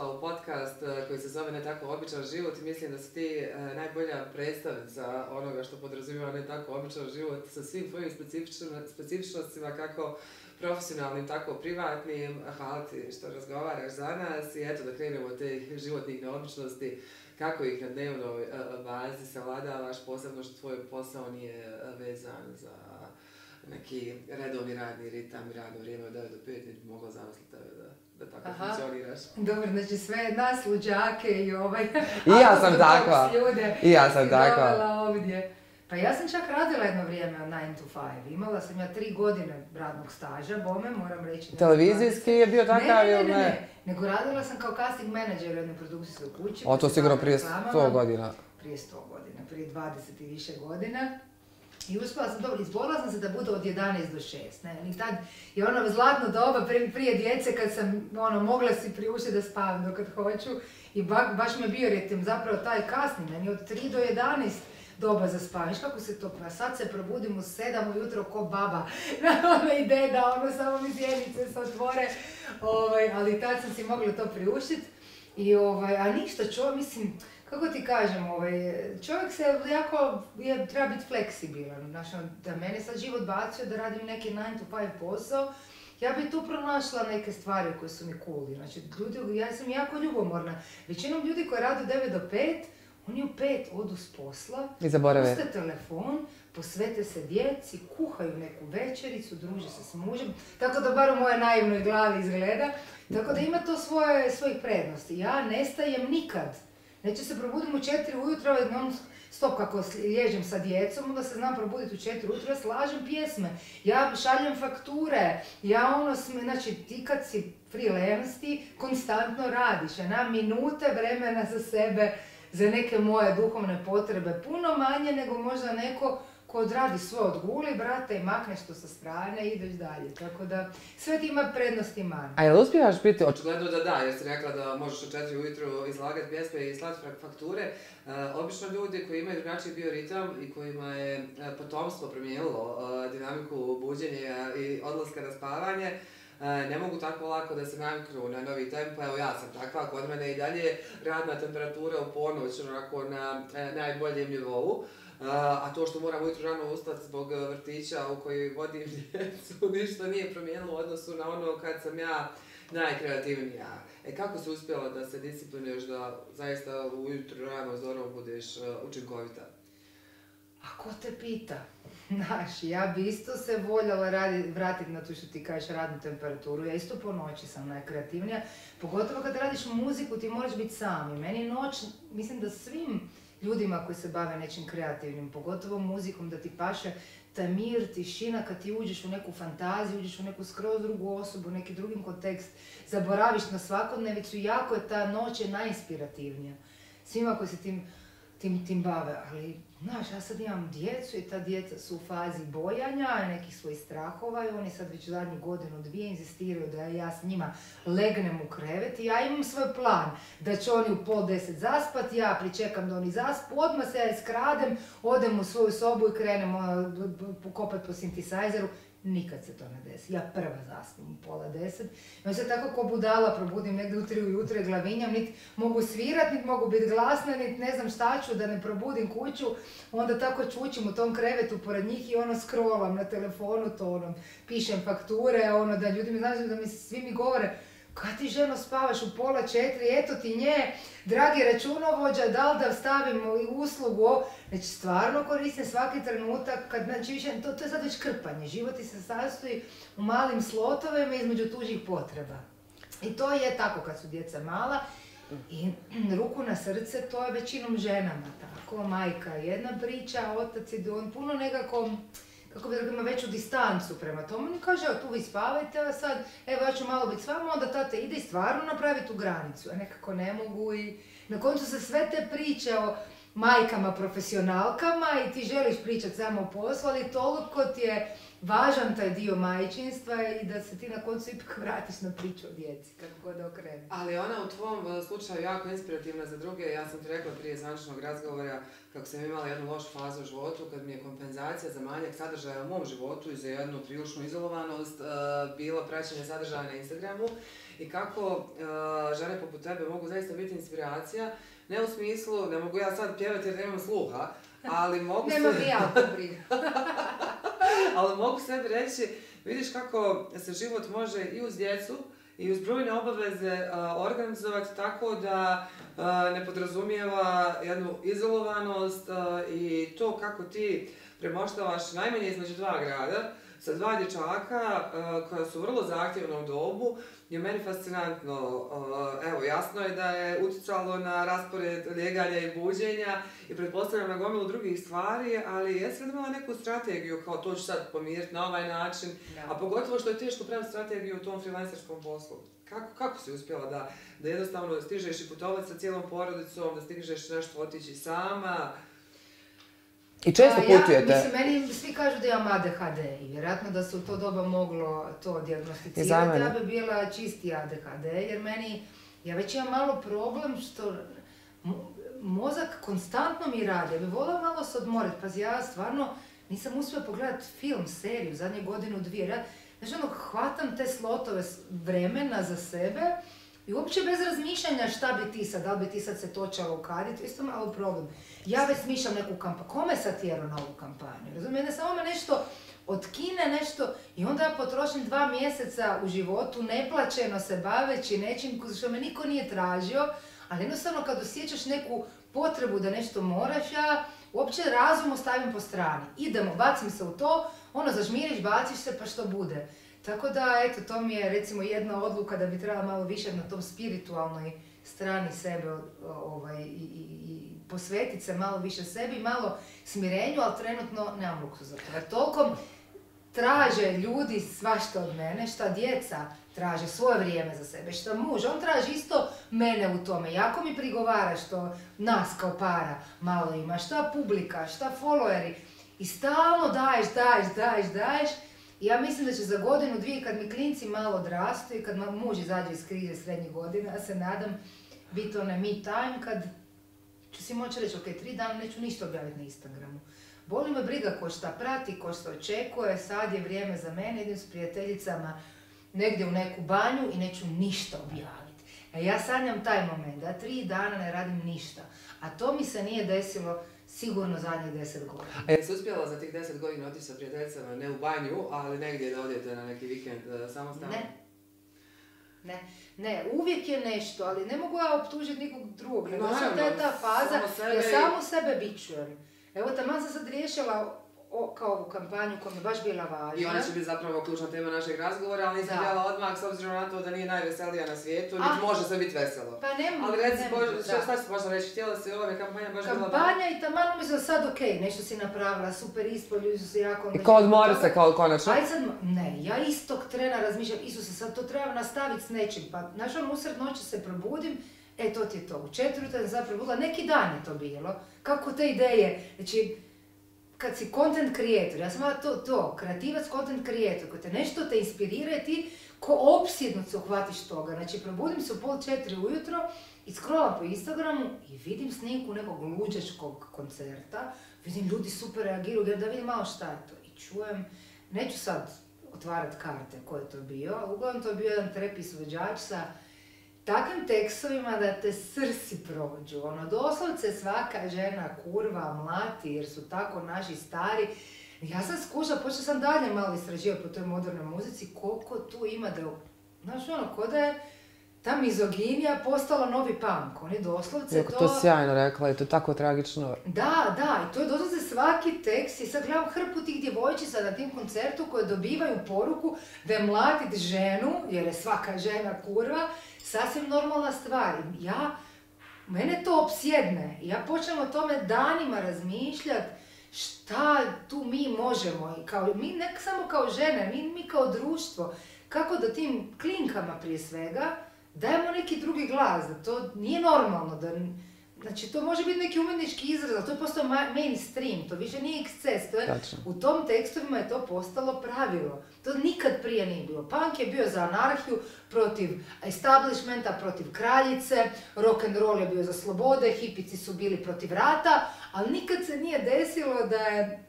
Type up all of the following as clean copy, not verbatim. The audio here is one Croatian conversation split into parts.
došla u podcast koji se zove Ne tako običan život i mislim da si ti najbolja predstavnica onoga što podrazumijeva ne tako običan život sa svim tvojim specifičnostima kako profesionalnim, tako privatnim. Hvala ti što razgovaraš za nas i eto da krenemo od tih životnih neobičnosti, kako ih na dnevnoj bazi savladavaš, posebno što tvoj posao nije vezan za neki redovni radni ritam i radno vrijeme od 9 do 5, niti mogla zamisliti tebe da tako funkcioniraš. Dobro, znači sve nas luđake i I ja sam takva. Ljude I ja sam takva. Ovdje. Pa ja sam čak radila jedno vrijeme od 9 to 5. Imala sam ja 3 godine radnog staža, bome, moram reći. Televizijski je bio takav ili ne? Ne. Nego radila sam kao casting menadžer u jednoj produkcijskoj kući. O, to sigurno prije 100 godina. Prije 100 godina, prije 20 i više godina. I uspjela sam, dobro, izborila sam se da bude od 11 do 6, ne, i tad je ono zlatno doba prije djece kad sam, mogla si priuštiti da spavam dokad hoću i baš mi je bio ritem zapravo taj kasni, meni od 3 do 11 doba za spavanje, kako se to, pa sad se probudim u 7 ujutro ko baba, ona i deda, samo mi sjenice se otvore, ali tad sam si mogla to priuštiti i a ništa, mislim, kako ti kažem, čovjek se jako treba biti fleksibilan. Da mene sad život bacio da radim neki 9 to 5 posao, ja bi tu pronašla neke stvari koje su mi cool. Znači, ja sam jako ljubomorna. Većinom ljudi koji rade 9 do 5, oni u 5 odu s posla, puste telefon, posvete se djeci, kuhaju neku večericu, druže se s mužem, tako da bar u moje naivnoj glavi izgleda. Tako da ima to svojih prednosti. Ja nestajem nikad. Neće se probudim u 4 ujutro, stop kako lježem sa djecom, onda se znam probuditi u 4 ujutro, slažem pjesme, ja šaljem fakture, znači ti kad si freelance ti konstantno radiš, ja nemam minute vremena za sebe, za neke moje duhovne potrebe, puno manje nego možda neko ko odradi sve odguli, brate, i makneš to sa strane i ideš dalje. Tako da sve ti ima prednosti i manje. A jel uspijevaš biti Očigledno da, jer si rekla da možeš u 4 ujutru izlagati pjesme i slati fakture. Obično ljudi koji imaju drugačiji bioritam i kojima je potomstvo promijenilo dinamiku buđenja i odlaska na spavanje, ne mogu tako lako da se naviknu na novi tempo. Evo ja sam takva, kod mene i dalje radna temperatura u ponoć onako na najboljem nivou. A to što moram ujutro rano ustati zbog vrtića u koji vodim djecu, ništa nije promijenilo u odnosu na ono kad sam ja najkreativnija. Kako si uspjela da se disciplinuješ da zaista ujutro rano zoro budeš učinkovita? A ko te pita? Znaš, ja bi isto se voljela vratiti na to što ti kažeš radnu temperaturu. Ja isto po noći sam najkreativnija. Pogotovo kad radiš muziku ti moraš biti sam. I meni noć, mislim da svim ljudima koji se bave nečim kreativnim, pogotovo muzikom, da ti paše taj mir, tišina, kad ti uđeš u neku fantaziju, uđeš u neku skroz drugu osobu, neki drugi kontekst, zaboraviš na svakodnevicu, jako je ta noć najinspirativnija. Svima koji se tim bave, ali znaš, ja sad imam djecu i ta djeca su u fazi bojanja, nekih svojih strahova i oni sad već zadnju godinu, 2 inzistiraju da ja s njima legnem u krevet i ja imam svoj plan da će oni u 9:30 zaspati, ja pričekam da oni zaspu, odmah se ja iskradem, odem u svoju sobu i krenem kopati po sintesajzeru. Nikad se to ne desi. Ja prva zaspim u 9:30. Ja se tako ko budala probudim negdje u 3 ujutro i glavinjam, niti mogu svirat, niti mogu biti glasna, niti ne znam šta ću da ne probudim kuću. Onda tako čučim u tom krevetu pored njih i scrollam na telefonu, pišem fakture, da ljudi mi znaš da mi svi mi govore kad ti ženo spavaš u 3:30, eto ti nje, dragi računovođa, da li da stavim uslugu, znači stvarno koristim svaki trenutak, znači više, to je sad već krpanje, život ti se sastoji u malim slotovima između tuđih potreba. I to je tako kad su djeca mala i ruku na srce, to je većinom ženama tako, majka jedna priča, otac je on puno nekako, kako bi rekao, ima veću distancu prema tomu. Oni kaže, evo tu vi spavajte, a sad, evo ja ću malo biti s vama, onda tate ide i stvarno napravi tu granicu. A nekako ne mogu i na koncu se sve te priče o majkama profesionalkama i ti želiš pričati samo o poslu, ali toliko ti je važan taj dio majčinstva i da se ti na koncu ipak vratiš na priču o djeci, kako god da okrene. Ali ona u tvom slučaju jako inspirativna za druge. Ja sam ti rekla prije zvančanog razgovora kako sam imala jednu lošu fazu u životu, kad mi je kompenzacija za manjak sadržaja u mom životu i za jednu priličnu izolovanost bila praćenje sadržaja na Instagramu. i kako žene poput tebe mogu zaista biti inspiracija, ne u smislu, ne mogu ja sad pjevati jer nemam sluha, ali mogu ali mogu sebi reći, vidiš kako se život može i uz djecu i uz brojne obaveze organizovati tako da ne podrazumijeva jednu izolovanost i to kako ti premoštavaš najmanje između dva grada sa dva dječaka koja su u vrlo zahtjevnom dobu je meni fascinantno. Evo, jasno je da je utjecalo na raspored ljeganja i buđenja i pretpostavljam na gomilu drugih stvari, ali jesi li imala neku strategiju kao to ću sad pomiriti na ovaj način, a pogotovo što je teško praviti strategiju u tom freelancerskom poslu? Kako si uspjela da jednostavno stižeš i putovati sa cijelom porodicom, da stižeš nešto otići sama? I često putujete. Mislim, meni svi kažu da imam ADHD i vjerojatno da se u to doba moglo to dijagnosticirati, ja bi bila čisti ADHD, jer ja već imam malo problem što mozak konstantno mi radi, ja bi volila malo se odmoriti, pazi ja stvarno nisam uspjela pogledati film, seriju, zadnje godinu, dvije, znači hvatam te slotove vremena za sebe i uopće bez razmišljanja šta bi ti sad, da li bi ti sad se točala u kadi, to je isto malo problem. Ja već smišljam neku kampanju, kome sad tjeru na ovu kampanju, razumijem, ne samo me nešto otkine nešto i onda ja potrošim 2 mjeseca u životu neplaćeno se baveći nečim što me niko nije tražio, ali jednostavno kad osjećaš neku potrebu da nešto moraš, ja uopće razum ostavim po strani. Idemo, bacim se u to, zažmiriš, baciš se pa što bude. Tako da, eto, to mi je recimo jedna odluka da bi trebala malo više na tom spiritualnoj strani sebe i posvetiti se malo više sebi, malo smirenju, ali trenutno nemam luksu za to. Jer toliko traže ljudi svašta od mene, šta djeca traže svoje vrijeme za sebe, šta muž, on traži isto mene u tome. Jako mi prigovara što nas kao para malo ima, šta publika, šta followeri i stalno daješ. I ja mislim da će za godinu, dvije, kad mi klinci malo odrastu i kad muž izađe iz krize srednjih godina, ja se nadam biti onaj me time kad ću si moći reći, ok, 3 dana neću ništa objaviti na Instagramu. Boli me briga ko šta prati, ko šta očekuje, sad je vrijeme za mene, idem s prijateljicama negdje u neku banju i neću ništa objaviti. Ja sanjam taj moment, da 3 dana ne radim ništa, a to mi se nije desilo sigurno zadnjih 10 godina. A jesi uspjela za tih 10 godina otići sa prijateljicama, ne u banju, ali negdje da odete na neki vikend samostalno? Ne, uvijek je nešto, ali ne mogu ja optužiti nikog drugog. Nego sam ta faza, ja samo sebe bičujem. Evo, taman sam sad riješila kao ovu kampanju koja mi je baš bila važna. I ona će biti zapravo ključna tema našeg razgovora, ali nisam htjela odmah s obzirom na to da nije najveselija na svijetu, niti može se biti veselo. Pa ne mogu. Ali reci, šta si možda reći, htjela si ova kampanja baš bila važna? Kampanja i taman mislim sad okej, nešto si napravila, super ispod, ljudi su se jako... I kao odmori se kao konačno? Aj sad, ne, ja istog trena razmišljam, Isuse, sad to treba nastaviti s nečim, pa znaš usred noći se probudim, to ti je to, u 4 sam sad probudila, neki dan je to bilo, kako te ideje, znači, kad si content creator, ja sam kreativac content creator, kad te nešto te inspirira ti ko opsjedno se uhvatiš toga. Znači, probudim se u 3:30 ujutro i scrollam po Instagramu i vidim snimku nekog luđačkog koncerta, vidim ljudi super reagiraju, jer da vidim malo šta je to. I čujem, neću sad otvarat karte ko je to bio, ali uglavnom to je bio jedan trap izvođač sa takvim tekstovima da te srsi prođu. Doslovce svaka žena kurva mlati jer su tako naši stari. Ja sam skušala, počela sam dalje malo istraživati po toj modernoj muzici, koliko tu ima da... Znaš ko da je ta mizoginija postala novi punk. Oni doslovce Jako to sjajno rekla i to je tako tragično. Da, i to je doslovce svaki tekst i sad gledam hrpu tih djevojčica na tim koncertu koje dobivaju poruku da je mlatit ženu, jer je svaka žena kurva, sasvim normalna stvar. Mene to opsjedne. Ja počnem o tome danima razmišljati šta tu mi možemo. Mi ne samo kao žene, mi kao društvo. Kako da tim klinkama prije svega dajemo neki drugi glas. Da to nije normalno. Znači, to može biti neki umjetnički izraz, ali to je postao mainstream, to više nije eksces. U tom tekstovima je to postalo pravilo. To nikad prije nije bilo. Punk je bio za anarhiju, protiv establishmenta, protiv kraljice, rock and roll je bio za slobode, hipici su bili protiv rata, ali nikad se nije desilo da je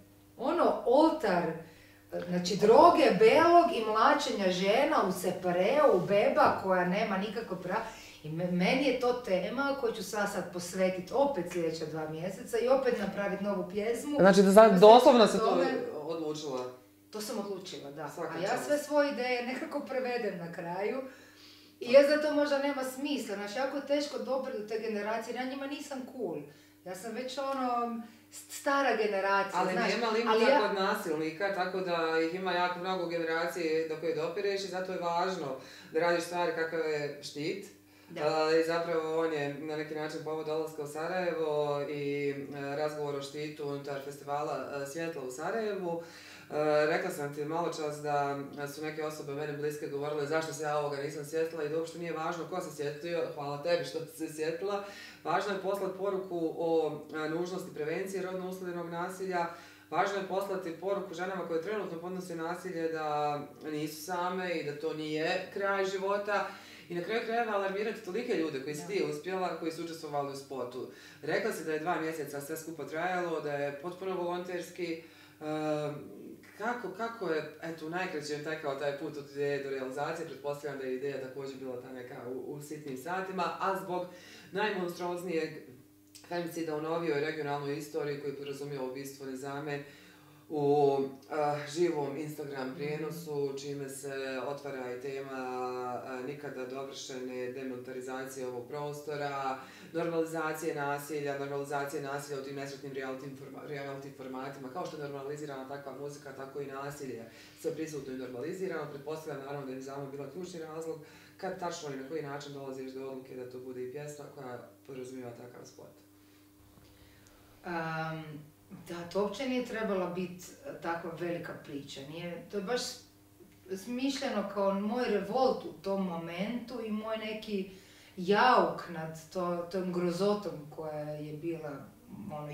oltar Znači, droge, belog i mlačenja žena u separeu, beba koja nema nikakvo pravo. I meni je to tema koju ću sad posvetiti opet sljedeća 2 mjeseca i opet napraviti novu pjesmu. Znači da sad doslovno se to odlučila? To sam odlučila, da. Svaka A ja čast. sve svoje ideje nekako prevedem na kraju. I ja zato možda nema smisla. Znači, jako je teško dobro do te generacije. Ja njima nisam cool. Ja sam već stara generacija, ali znaš. nema limita kod nasilnika, tako da ih ima jako mnogo generacije do koje dopireš i zato je važno da radiš stvari kakav je štit. I zapravo on je na neki način povod dolaska u Sarajevo i razgovor o štitu unutar festivala Svjetla u Sarajevu. Rekla sam ti malo čas da su neke osobe mene bliske govorile zašto se ja ovoga nisam sjetila i da uopšte nije važno ko se sjetio, hvala tebi što si se sjetila. Važno je poslati poruku o nužnosti prevencije rodno uslovljenog nasilja. Važno je poslati poruku ženama koje trenutno podnose nasilje da nisu same i da to nije kraj života. I na kraju krajeva alarmirati tolike ljude koji si ti uspjela, koji su učestvovali u spotu. Rekla si da je 2 mjeseca sve skupo trajalo, da je potpuno volonterski. Kako je, eto, najkraće tekao taj put od ideje do realizacije? Pretpostavljam da je ideja također bila ta neka u sitnim satima, a zbog najmonstruoznijeg femicida u novijoj regionalnoj istoriji koji podrazumije ubistvo Nizame u živom Instagram prijenosu, čime se otvara i tema nikada dovršene demilitarizacije ovog prostora, normalizacije nasilja u tim nesretnim reality formatima, kao što je normalizirana takva muzika, tako i nasilje. Sve prisutno i normalizirano, pretpostavljam naravno da je Nizama bila ključni razlog kad tačno i na koji način dolaziš do odluke da to bude i pjesma koja podrazumijeva takav spot. Da, to uopće nije trebala biti takva velika priča. To je baš smišljeno kao moj revolt u tom momentu i moj neki jauk nad tom grozotom koja je bila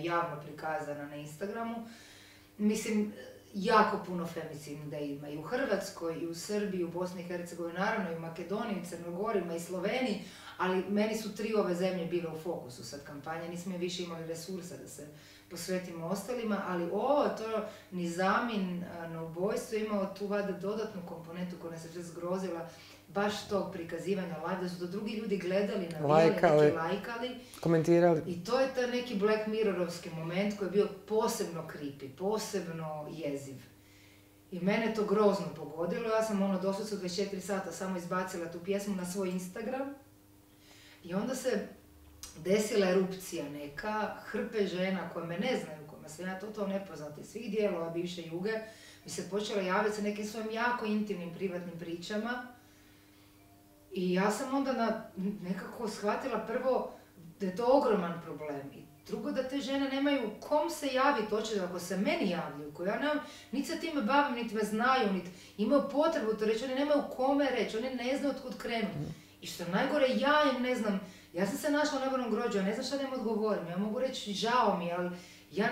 javno prikazana na Instagramu. Mislim, jako puno femicida ima i u Hrvatskoj, i u Srbiji, i u Bosni i Hercegovini, naravno i u Makedoniji, i Crnoj Gori, i Sloveniji, ali meni su 3 ove zemlje bile u fokusu sad kampanje, nismo više imali resursa da se posvetimo ostalima, ali to Nizamin na ubojstvo imao tu vada dodatnu komponentu koja nas je zgrozila, baš tog prikazivanja live, da su to drugi ljudi gledali, navijali, neki lajkali. Komentirali. I to je taj neki Black Mirrorovski moment koji je bio posebno creepy, posebno jeziv. I mene to grozno pogodilo, ja sam doslovce u 24 sata samo izbacila tu pjesmu na svoj Instagram. I onda se desila erupcija neka, hrpe žena koje me ne znaju, kojima sam ja totalno nepoznata iz svih dijelova bivše Juge, mi se počela javiti sa nekim svojim jako intimnim, privatnim pričama. I ja sam onda nekako shvatila prvo da je to ogroman problem. I drugo, da te žene nemaju kom se javiti, očito ako se meni javljaju, koji ja niti se time bavim, niti me znaju, niti imaju potrebu to reći, oni nemaju kome reći, oni ne znaju otkud krenuti. I što najgore, ja im ne znam, ja sam se našla u najgorom grođu, ja ne znam šta da im odgovorim, ja mogu reći žao mi, ali ja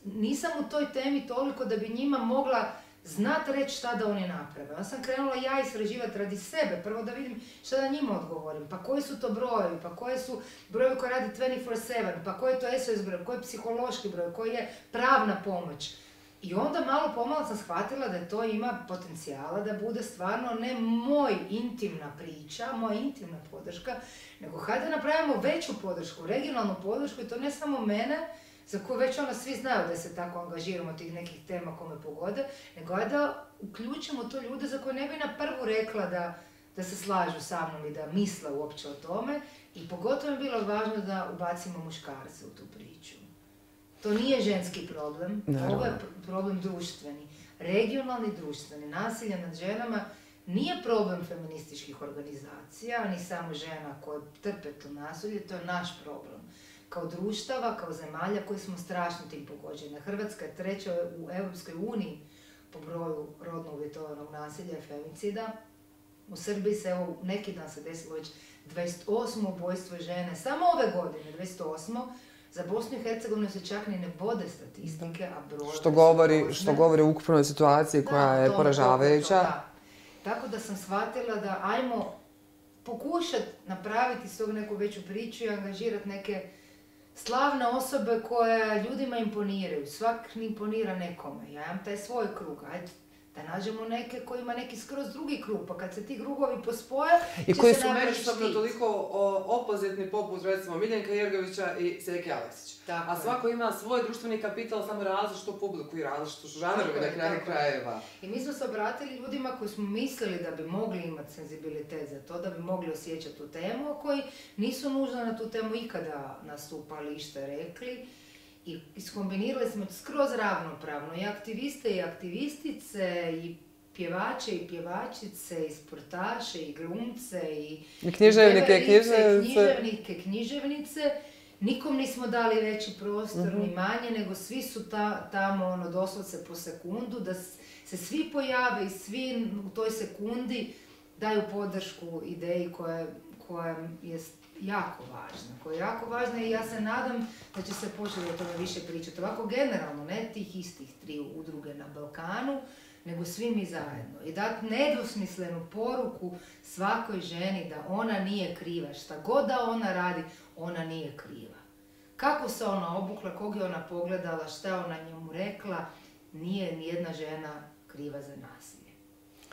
nisam u toj temi toliko da bi njima mogla znat reći šta da oni naprave. Ja sam krenula istraživati radi sebe, prvo da vidim šta da njima odgovorim, pa koji su to brojevi, pa koji su brojevi koji radi 24/7, pa koji je to SOS broj, koji je psihološki broj, koji je pravna pomoć. I onda malo pomalo sam shvatila da to ima potencijala da bude stvarno ne moj intimna priča, moja intimna podrška, nego hajde napravimo veću podršku, regionalnu podršku i to ne samo mene, za koju već svi znaju da se tako angažiramo tih nekih tema kome pogode, nego hajde da uključimo to ljude za koje ne bi na prvu rekla da se slažu sa mnom i da misle uopće o tome i pogotovo je bilo važno da ubacimo muškarce u tu priču. To nije ženski problem, ovo je problem društveni, regionalni društveni. Nasilje nad ženama nije problem feminističkih organizacija, ni samo žena koje trpe to nasilje, to je naš problem. Kao društava, kao zemalja koji smo strašno tim pogođene. Hrvatska je 3. u Europskoj uniji po broju rodno uvjetovanog nasilja i femicida. U Srbiji se, evo, neki dan se desilo već 28. ubojstvo žene, samo ove godine, 28. Za Bosnu i Hercegovinu se čak ni ne vode statistike, a broje... Što govori o ukupnoj situaciji koja je poražavajuća. Tako da sam shvatila da ajmo pokušati napraviti s tog neku veću priču i angažirati neke slavne osobe koje ljudima imponiraju. Svak imponira nekome. Ja imam taj svoj krug. Ajde, Da nađemo neke koji ima neki skroz drugi krug, pa kad se ti krugovi pospoje, i koji su međusobno toliko opozitni poput recimo Miljenka Jergovića i Seke Aleksića. A svako ima svoj društveni kapital, samo različitu publiku i različitu žanru na kraju krajeva. I mi smo se obratili ljudima koji smo mislili da bi mogli imati senzibilitet za to, da bi mogli osjećati tu temu, a koji nisu nužno na tu temu ikada nastupali i što rekli. I iskombinirali smo skroz ravnopravno i aktiviste i aktivistice i pjevače i pjevačice i sportaše i glumce i književnike i književnice. Nikom nismo dali veći prostor ni manje, nego svi su tamo doslovce po sekundu, da se svi pojave i svi u toj sekundi daju podršku ideji koja je jako važna i ja se nadam da će se početi o tome više pričati. Ovako generalno, ne tih istih 3 udruge na Balkanu, nego svi mi zajedno. I dati nedvosmislenu poruku svakoj ženi da ona nije kriva. Šta god da ona radi, ona nije kriva. Kako se ona obukla, kog je ona pogledala, šta je ona njemu rekla, nije nijedna žena kriva za nasilje.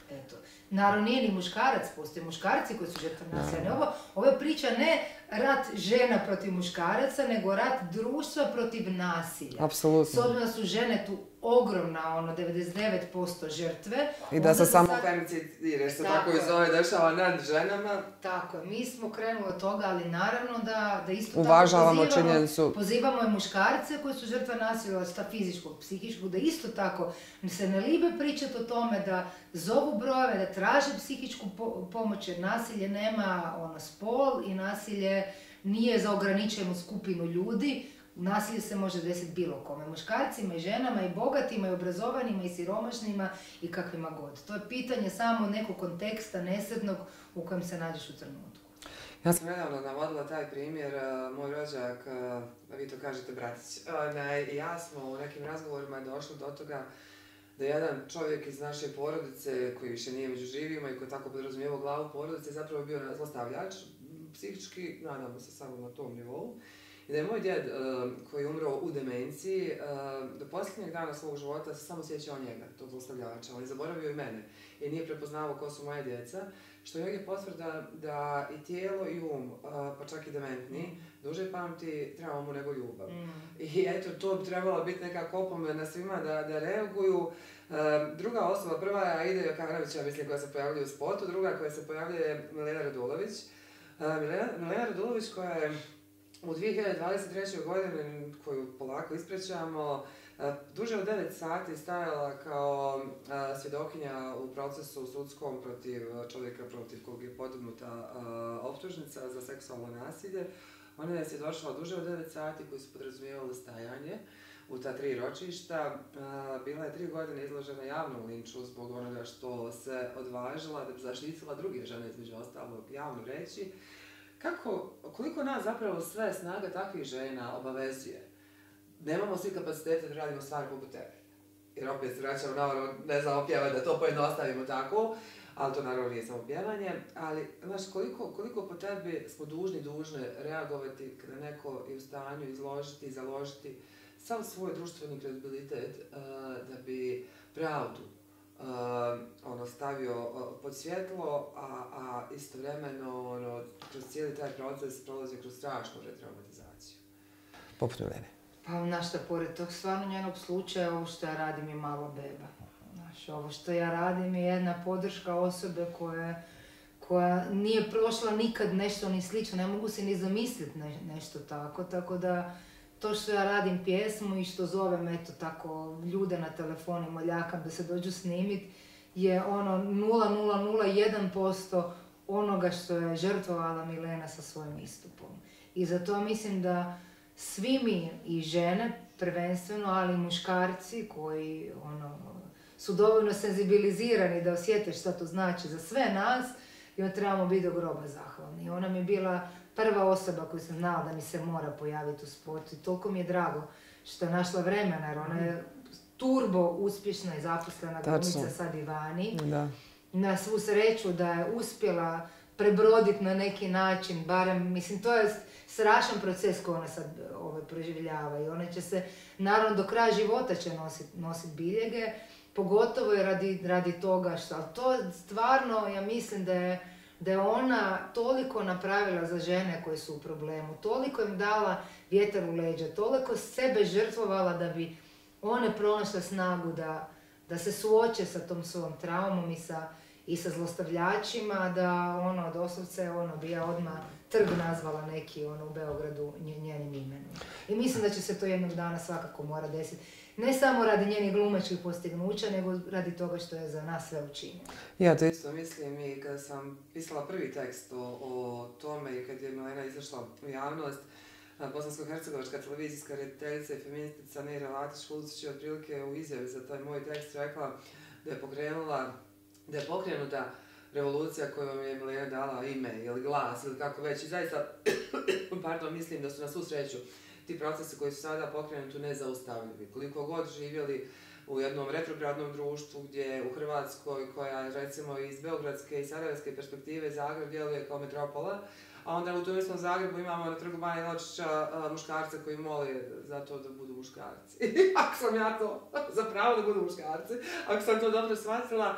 Eto. Naravno, nije ni muškarac, postoje muškarci koji su žrtve nasilja. Ovo je priča ne rat žena protiv muškaraca, nego rat društva protiv nasilja. Apsolutno. S obzirom da su žene tu ogromna, 99% žrtve. I da se samo femicid, jer se tako i zove, dešava nad ženama. Tako je, mi smo krenuli od toga, ali naravno da isto uvažavamo tako činjenicu. Pozivamo i muškarce koji su žrtve nasilja, fizičkog, psihičkog, da isto tako se ne libe pričati o tome, da zovu brojeve, da traže psihičku pomoć, jer nasilje nema spol i nasilje nije za ograničenu skupinu ljudi. Nasilje se može desiti bilo kome, muškarcima i ženama i bogatima i obrazovanima i siromašnima i kakvima god. To je pitanje samo nekog konteksta nesretnog u kojem se nađeš u trenutku. Ja sam nedavno navodila taj primjer, moj rođak, vi to kažete bratić, i ja smo u nekim razgovorima došli do toga da jedan čovjek iz naše porodice, koji više nije među živima i koji tako podrazumijevao glavu porodice, zapravo bio zlostavljač, psihički, nadamo se samo na tom nivou. I da je moj djed, koji je umro u demenciji, do posljednjeg dana svog života se samo sjećao njega, tog zlostavljača. On je zaboravio i mene i nije prepoznavao ko su moje djeca, što je potvrda da i tijelo i pa čak i dementni, duže pamti trebamo nego ljubav. I eto, to bi trebalo biti nekako opomena svima da reaguju. Druga osoba, prva je Aida Jokanovića, mislim, koja se pojavljuje u spotu, druga koja se pojavljuje je Milena Radulović. Milena Radulović koja je u 2023. godini, koju polako isprećamo, duže od 9 sati stajala kao svjedokinja u procesu sudskom protiv čovjeka protiv kog je podignuta optužnica za seksualno nasilje. Ona je svjedočila duže od 9 sati koji su podrazumijevali stajanje u ta 3 ročišta. Bila je 3 godine izložena javnom linču zbog onoga što se odvažila da bi zaštitila druge žene, između ostalog, javno reći. Koliko nas zapravo sve snaga takvih žena obavezuje? Nemamo svi kapacitete da radimo stvari poput tebe. Jer opet se vraćamo na ne znamo pjevati, da to pojednostavimo tako, ali to naravno nije samo pjevanje. Ali, znaš, koliko po tebi smo dužne reagovati kada neko je u stanju izložiti i založiti sam svoj društveni kredibilitet da bi pravdu stavio pod svjetlo, a istovremeno kroz cijeli taj proces prolazi kroz strašnu retraumatizaciju. Poput mene. Pa našta, pored tog stvarno njenog slučaja, ovo što ja radim je mala beba. Znaš, ovo što ja radim je jedna podrška osobe koja nije prošla nikad nešto ni slično, ne mogu se ni zamisliti nešto tako da to što ja radim pjesmu i što zovem eto tako ljude na telefonu, moljakam da se dođu snimit, je 0,001% onoga što je žrtvovala Milena sa svojim istupom. I zato mislim da svi mi i žene prvenstveno, ali i muškarci koji su dovoljno senzibilizirani da osjete šta to znači za sve nas, joj trebamo biti do groba zahvalni. Ona mi je bila prva osoba koju sam znala da mi se mora pojaviti u spotu i toliko mi je drago što je našla vremena, jer ona je turbo uspješna i zaposlena glumica sad i vani. Na svu sreću da je uspjela prebroditi na neki način, barem, mislim, to je strašan proces koji ona sad proživljava i ona će se, naravno, do kraja života će nositi biljege pogotovo je radi toga što, ali to stvarno, ja mislim da je ona toliko napravila za žene koje su u problemu, toliko im dala vjetar u leđa, toliko sebe žrtvovala da bi one pronašle snagu da se suoče sa tom svojom traumom i sa zlostavljačima, da doslovce bi ja odmah trg nazvala neki u Beogradu njenim imenom. I mislim da će se to jednog dana svakako mora desiti. Ne samo radi njenih glumačkih postignuća, nego radi toga što je za nas sve učinjeno. Ja to isto mislim i kada sam pisala prvi tekst o tome i kad je Milena izašla u javnost, bosansko-hercegovačka televizijska rediteljica i feministica Neira Latić-Šulcić je otprilike u izjavi za taj moj tekst rekla da je pokrenuta revolucija kojom je Milena dala ime ili glas ili kako već. I zaista, mislim da su na svu sreću ti procesi koji su sada pokrenuti nezaustavljivi. Koliko god živjeli u jednom retrogradnom društvu gdje u Hrvatskoj, koja recimo iz beogradske i sarajevske perspektive Zagreb djeluje kao metropola, a onda u tom istom Zagrebu imamo na trgu Bana Jelačića muškarce koji mole za to da budu muškarci. Ako sam ja to zapravo da budu muškarci, ako sam to dobro shvatila,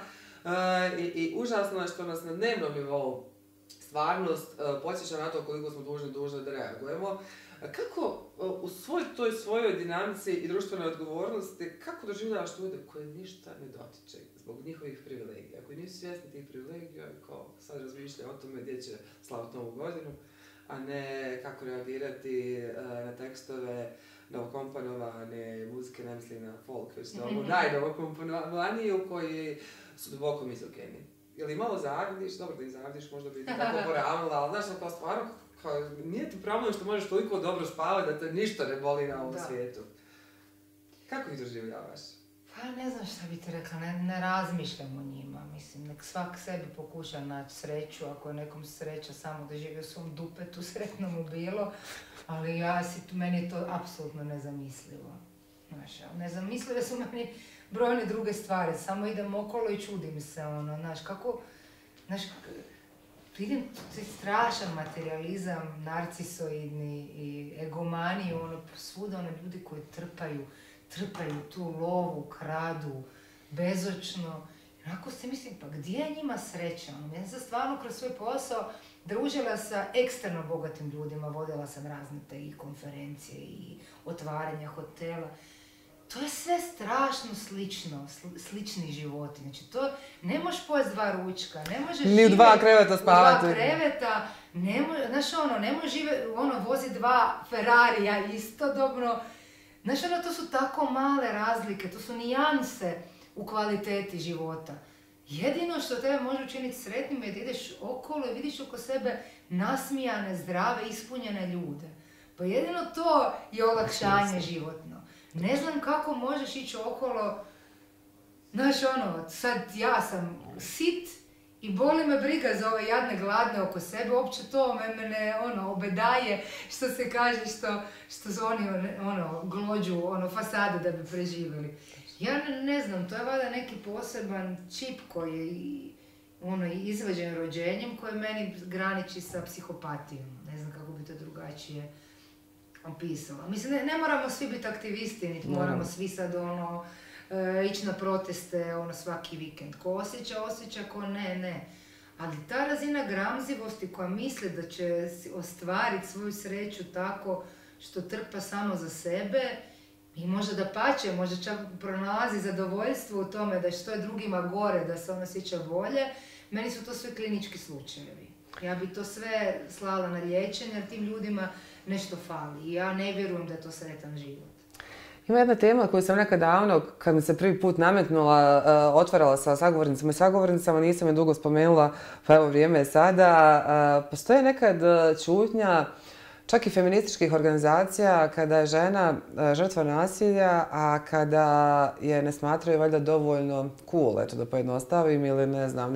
i užasno je što nas na dnevnom nivou stvarnost podsjeća na to koliko smo dužni da reagujemo. Kako u toj svojoj dinamici i društvenoj odgovornosti, kako doživljavaš ljude koje ništa ne dotiče zbog njihovih privilegija, koji nisu svjesni tih privilegija i kao sad razmišljaju o tome gdje će slaviti Novu godinu, a ne kako reagirati na tekstove novokomponovane muzike, ne mislim na folk, već na ovu najnovokomponovaniju koji su duboko mizogeni. Je li malo zavidiš? Dobro da ih zavidiš, možda bi tako poravnila, ali znaš, kao stvarno, nije ti problem što možeš toliko dobro spavati da te ništa ne boli na ovom svijetu. Kako ih doživljavaš? Pa ne znam šta bi ti rekla, ne razmišljam o njima. Mislim, nek svak sebi pokuša naći sreću, ako je nekom sreća samo da živi u svom dupetu, sretno mu bilo, ali meni je to apsolutno nezamislivo. Znaš, nezamislive su meni brojne druge stvari, samo idem okolo i čudim se, vidim strašan materializam, narcisoidni i egomani, svuda ljudi koji trpaju tu lovu, kradu, bezočno. Onako se mislim, pa gdje je njima sreća? Ja sam stvarno kroz svoj posao družila sa ekstremno bogatim ljudima, vodila sam razne te i konferencije i otvaranja hotela. To je sve strašno slični životi. Znači, to ne možeš pojesti 2 ručka, ne možeš ni u 2 kreveta spavati. U 2 kreveta, ne možeš voziti 2 Ferrarija istodobno. Znaš, to su tako male razlike, to su nijanse u kvaliteti života. Jedino što tebe može učiniti sretnim je da ideš okolo i vidiš oko sebe nasmijane, zdrave, ispunjene ljude. Pa jedino to je olakšanje životno. Ne znam kako možeš ići okolo, znaš sad ja sam sit i boli me briga za ove jadne gladne oko sebe, uopće to mene obedaje, što se kaže, što su oni glođu fasadu da bi preživjeli. Ja ne znam, to je valjda neki poseban čip koji je izvađen rođenjem koji meni graniči sa psihopatijom. Ne znam kako bi to drugačije opisala. Mislim, ne moramo svi biti aktivisti, niti moramo svi sad ići na proteste svaki vikend. Ko osjeća, ko ne. Ali ta razina gramzivosti koja misli da će ostvariti svoju sreću tako što trpa samo za sebe i možda da pače, možda čak pronalazi zadovoljstvo u tome da što je drugima gore, da se on osjeća bolje, meni su to sve klinički slučajevi. Ja bi to sve slala na liječenje, jer tim ljudima nešto fali i ja ne vjerujem da je to sretan život. Ima jedna tema koju sam nekad davno, kad mi se prvi put nametnula, otvarala sa sagovornicama i sagovornicama, nisam je dugo spomenula, pa evo vrijeme je sada. Postoje nekad ćutnja, čak i feminističkih organizacija, kada je žena žrtva nasilja, a kada je ne smatraju valjda dovoljno cool, eto da pojednostavim, ili ne znam,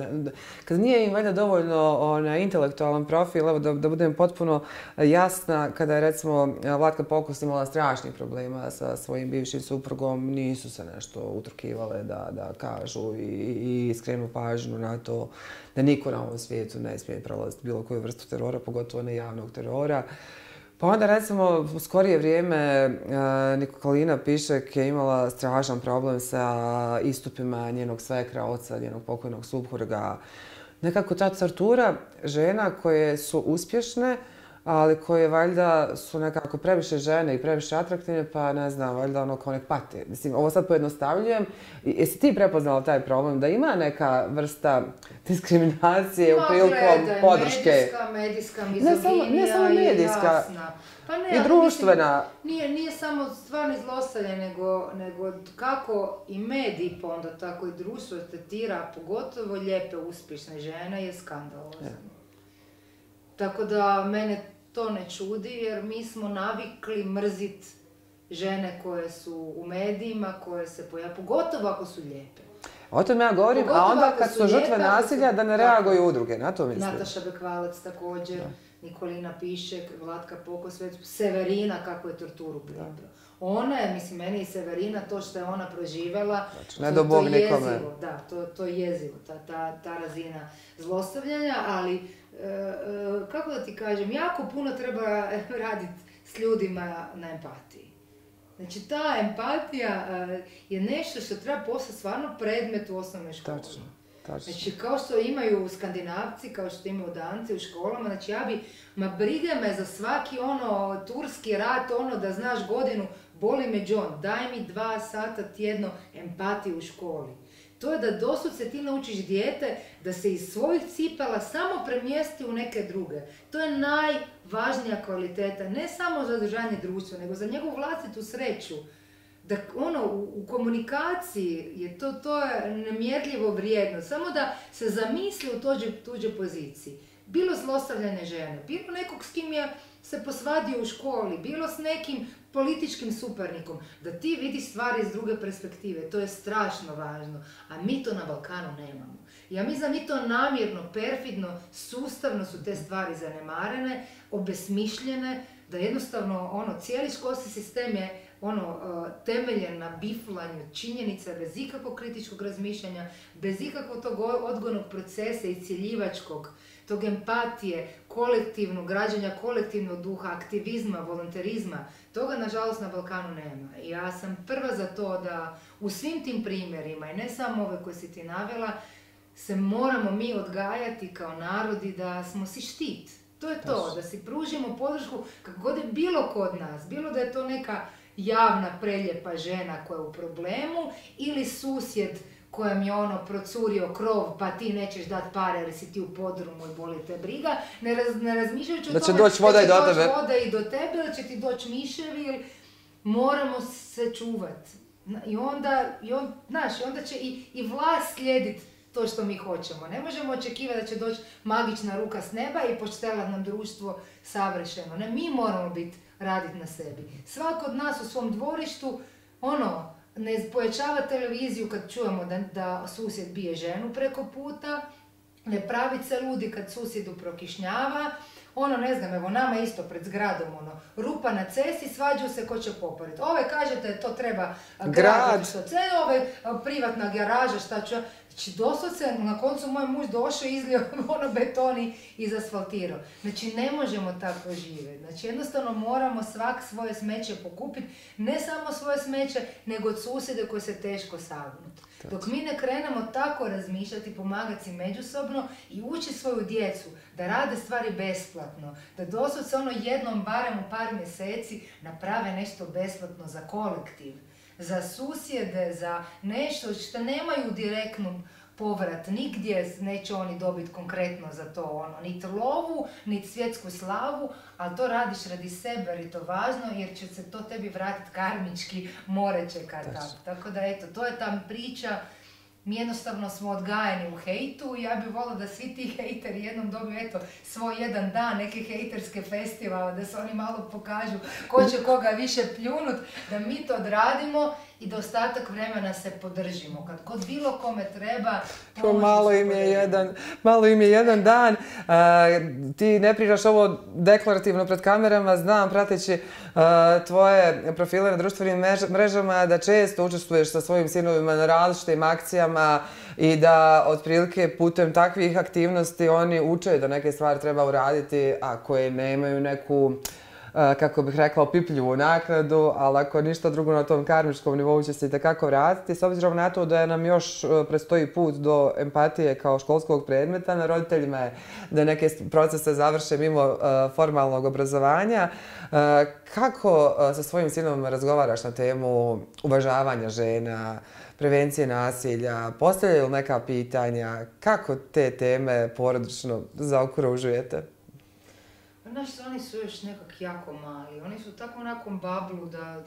kad nije im valjda dovoljno intelektualan profil, evo da budem potpuno jasna, kada je recimo Vlatka Pokus imala strašnih problema sa svojim bivšim suprugom, nisu se nešto utrkivale da kažu i skrenu pažnju na to da niko na ovom svijetu ne smije prolaziti bilo koju vrstu terora, pogotovo ne javnog terora. Pa onda recimo u skorije vrijeme Nikolina Pišek je imala strašan problem sa istupima njenog svekra, oca, njenog pokojnog supruga. Nekako ta tortura žena koje su uspješne, ali koje valjda su nekako previše žene i previše atraktivne, pa ne znam, valjda ono kao nek pate. Mislim, ovo sad pojednostavljujem. Jesi ti prepoznala taj problem da ima neka vrsta diskriminacije u prilikom podrške? Medijska mizoginija ne samo medijska, i jasna. Pa ne, i društvena. Nije samo stvarno zlostavljanje, nego kako i mediji, pa onda tako i društvo tretira, pogotovo lijepe, uspješne žene, je skandalozno. Tako da mene to ne čudi, jer mi smo navikli mrzit žene koje su u medijima, koje se pojavljaju, pogotovo ako su lijepe. O tom ja govorim, a onda kad su žrtve nasilja da ne reaguju udruge, na to mislim. Nataša Bekvalac također, Nikolina Pišek, Vlatka Pokosveć, Severina kako je torturu prijavila. Ona je, mislim, meni i Severina, to što je ona proživjela, to je jezivo, da, to je jezivo, ta razina zlostavljanja, ali kako da ti kažem, jako puno treba raditi s ljudima na empatiji. Znači, ta empatija je nešto što treba postati stvarno predmet u osnovnoj školi. Tačno. Znači, kao što imaju Skandinavci, kao što imaju Danci u školama, znači briga me za svaki turski rat, da znaš godinu, boli me John, daj mi 2 sata tjedno empatije u školi. To je da doslovce ti naučiš dijete da se iz svojih cipela samo premjesti u neke druge. To je najvažnija kvaliteta, ne samo za održanje društva, nego za njegovu vlastitu sreću. Da u komunikaciji je to je nemjerljivo vrijedno, samo da se zamisli u tuđoj poziciji. Bilo zlostavljane žene, bilo nekog s kim je se posvadio u školi, bilo s nekim političkim suparnikom, da ti vidiš stvari iz druge perspektive. To je strašno važno, a mi to na Balkanu nemamo. Ja mislim da mi to namjerno, perfidno, sustavno su te stvari zanemarene, obesmišljene, da jednostavno cijeli školski sistem je temeljen na biflanju činjenica bez ikakvog kritičkog razmišljanja, bez ikakvog tog odgojnog procesa i ciljivačkog, tog empatije, kolektivnog građanja, kolektivnog duha, aktivizma, volonterizma. Toga, nažalost, na Balkanu nema. I ja sam prva za to da u svim tim primjerima, i ne samo ove koje si ti navela, se moramo mi odgajati kao narodi da smo si štit. To je to, da si pružimo podršku kako god je bilo kod nas, bilo da je to neka javna preljepa žena koja je u problemu ili susjed kojem je procurio krov pa ti nećeš dati pare jer si ti u podrumu i boli te briga, ne razmišljajući o tome da će doći voda i do tebe, da će ti doći miševi, moramo se čuvati. I onda će i vlast slijediti to što mi hoćemo. Ne možemo očekivati da će doći magična ruka s neba i počtelati nam društvo savršeno. Ne, mi moramo raditi na sebi. Svako od nas u svom dvorištu, ne pojačava televiziju kad čujemo da susjed bije ženu preko puta, ne pravi se ludi kad susjedu prokišnjava, nama isto pred zgradom, rupa na cesti, svađaju se ko će popariti. Ove kažete to treba grad, ove privatna garaža, šta ću. Znači, doslovce, na koncu moj muž došao, izlio beton i izasfaltirao. Znači, ne možemo tako živjeti. Znači, jednostavno moramo svak svoje smeće pokupiti, ne samo svoje smeće, nego od susjede koje se teško sagnuti. Dok mi ne krenemo tako razmišljati, pomagati si međusobno i uči svoju djecu da rade stvari besplatno, da doslovce jednom barem u par mjeseci naprave nešto besplatno za kolektiv, za susjede, za nešto što nemaju direktnu povrat, nigdje neće oni dobiti konkretno za to, niti lovu, niti svjetsku slavu, ali to radiš radi sebe jer je to važno, jer će se to tebi vratiti karmički, more će kad tako. Tako da eto, to je ta priča. Mi jednostavno smo odgajani u hejtu i ja bih volila da svi ti hejteri jednom dobiju svoj jedan dan, neke hejterske festivale, da se oni malo pokažu ko će koga više pljunut, da mi to odradimo i da ostatak vremena se podržimo. Kad god bilo kome treba, malo im je jedan dan. Ti ne pričaš ovo deklarativno pred kamerama, znam, prateći tvoje profile na društvenim mrežama, da često učestvuješ sa svojim sinovima na različitim akcijama i da otprilike putem takvih aktivnosti oni uče da neke stvari treba uraditi, a koje nemaju neku kako bih rekla, opipljivu naknadu, ali ako ništa drugo na tom karmičkom nivou će se itekako vratiti, s obzirom na to da nam još predstoji put do empatije kao školskog predmeta, na roditeljima je da neke procese završe mimo formalnog obrazovanja. Kako sa svojim sinom razgovaraš na temu uvažavanja žena, prevencije nasilja, postavljaju li neka pitanja, kako te teme porodično zaokružujete? Znaš, oni su još nekak jako mali, oni su tako onakom bablu da...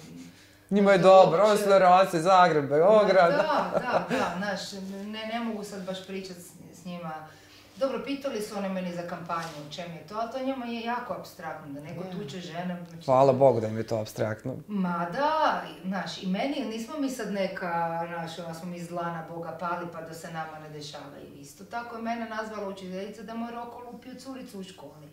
Njima je dobro, oni su narasi, Zagreb, Beograd. Da, znaš, ne mogu sad baš pričat s njima. Dobro, pitali su oni meni za kampanju, u čem je to, ali to njima je jako apstraktno, da neko tuče žene. Znači, hvala Bogu da im je to apstraktno. Ma da, znaš, i meni, nismo mi sad neka, znaš, smo mi zla na Boga pali pa da se nama ne dešavaju. Isto tako je mene nazvala učiteljica da moj Roko lupio curicu u školi.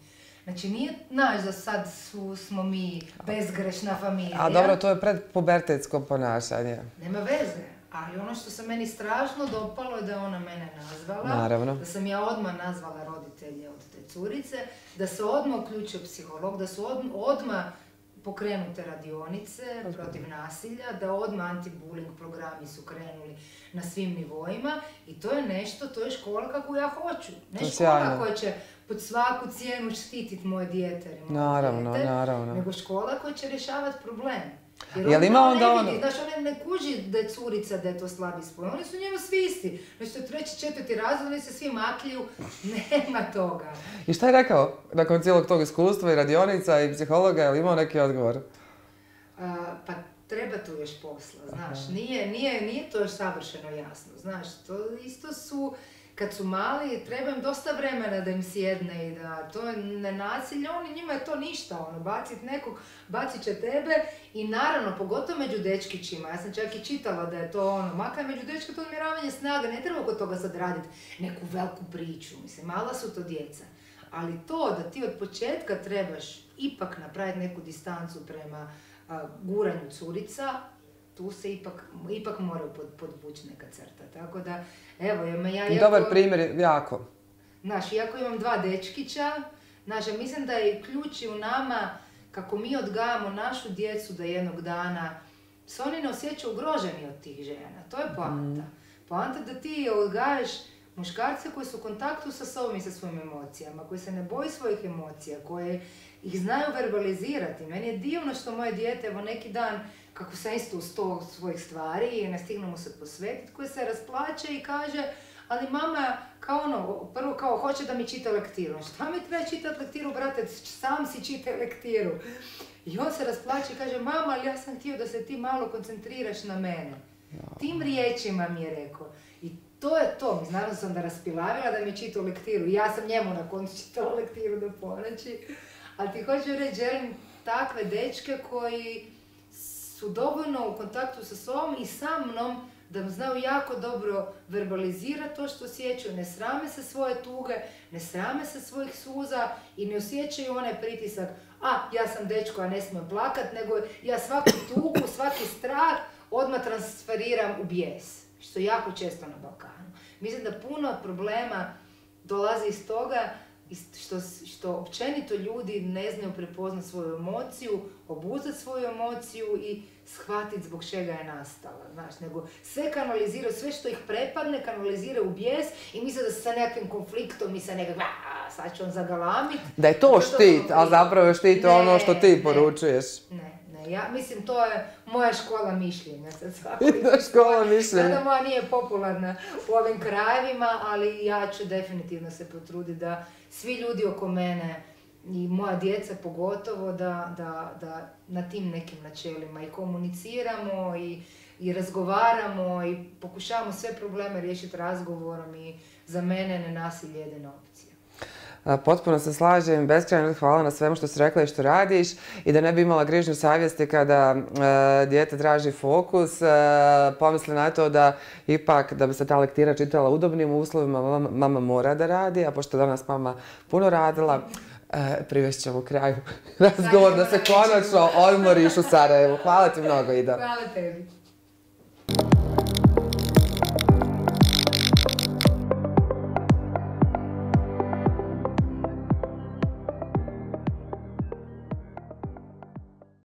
Znači nije, znaš, da sad smo mi bezgrešna familija. A dobro, to je predpubertetsko ponašanje. Nema veze, ali ono što se meni strašno dopalo je da je ona mene nazvala. Naravno. Da sam ja odmah nazvala roditelje od te curice, da se odmah uključio psiholog, da su odmah pokrenute radionice protiv nasilja, da odmah anti-bullying programi su krenuli na svim nivoima i to je nešto, to je škola kako ja hoću. Ne škola koja će pod svaku cijenu štititi moje dijete ili moje dijete, nego škola koja će rješavati problem. Jer ima onda ono... Znaš, on ne kuži da je curica, da je to slabi spoj. Oni su njemu svi isti. Znači, to je 3., 4. razred, oni se svi maklju. Nema toga. I šta je rekao nakon cijelog tog iskustva i radionica i psihologa? Je li imao neki odgovor? Pa treba tu još posla, znaš. Nije to još savršeno jasno. Znaš, to isto su... Kad su mali, treba im dosta vremena da im sjedne i da to je nenasilje, njima je to ništa, bacit nekog, bacit će tebe i naravno, pogotovo među dečkićima, ja sam čak i čitala da je to makar među dečka to odmjeravanje snaga, ne treba kod toga sad raditi neku veliku priču, mislim, mala su to djeca, ali to da ti od početka trebaš ipak napraviti neku distancu prema guranju curica, tu se ipak moraju podvući neka crta, tako da, evo, dobar primjer, jako. Znaš, iako imam 2 dečkića, znaš, ja mislim da je ključ u nama, kako mi odgajamo našu djecu da jednog dana se oni ne osjećaju ugroženi od tih žena, to je poanta. Poanta da ti odgajaš muškarce koji su u kontaktu sa sobom i sa svojim emocijama, koji se ne boji svojih emocija, koji ih znaju verbalizirati. Meni je divno što moje dijete, evo neki dan, kako sam isto u 100 svojih stvari i ne stignu mu se posvetiti, koji se rasplače i kaže, ali mama, prvo hoće da mi čita lektiru. Šta mi treba čitati lektiru, brate, sam si čita lektiru. I on se rasplače i kaže, mama, ali ja sam htio da se ti malo koncentriraš na mene. Tim riječima mi je rekao. I to je to. Naravno sam da raspilavila da mi čita lektiru. I ja sam njemu na koncu čitala lektiru do ponoći. Ali ti hoću reći, želim takve dečke koji su dovoljno u kontaktu sa sobom i sa mnom da znaju jako dobro verbalizirati to što osjećaju, ne srame se svoje tuge, ne srame se svojih suza i ne osjećaju onaj pritisak, ja sam dečko, a ne smijem plakat, nego ja svaku tugu, svaki strah odmah transferiram u bijes, što je jako često na Balkanu. Mislim da puno problema dolazi iz toga što općenito ljudi ne znaju prepoznati svoju emociju, obuzeti svoju emociju i shvatiti zbog čega je nastala, znaš, nego sve kanaliziraju, sve što ih prepadne kanaliziraju u bijes i misle da se sa nekakvim konfliktom i sa nekakvim, sad će on zagalamit. Da je to štit, a zapravo je štit ono što ti poručuješ. Ne, ja mislim to je moja škola mišljenja. Škola mišljenja. Sada moja nije popularna u ovim krajevima, ali ja ću definitivno se potruditi da svi ljudi oko mene i moja djeca pogotovo da na tim nekim načelima i komuniciramo i razgovaramo i pokušavamo sve probleme riješiti razgovorom i za mene nenasilje je jedina opcija. Potpuno se slažem, beskrajno hvala na svemu što si rekla i što radiš i da ne bi imala grižnju savjesti kada dijete traži fokus, pomisli na to da ipak da bi se ta lektira čitala u udobnim uslovima, mama mora da radi, a pošto danas mama puno radila, privešćemo kraju razgovor da se konačno odmoriš u Sarajevu. Hvala ti mnogo, Ida. Hvala tebi.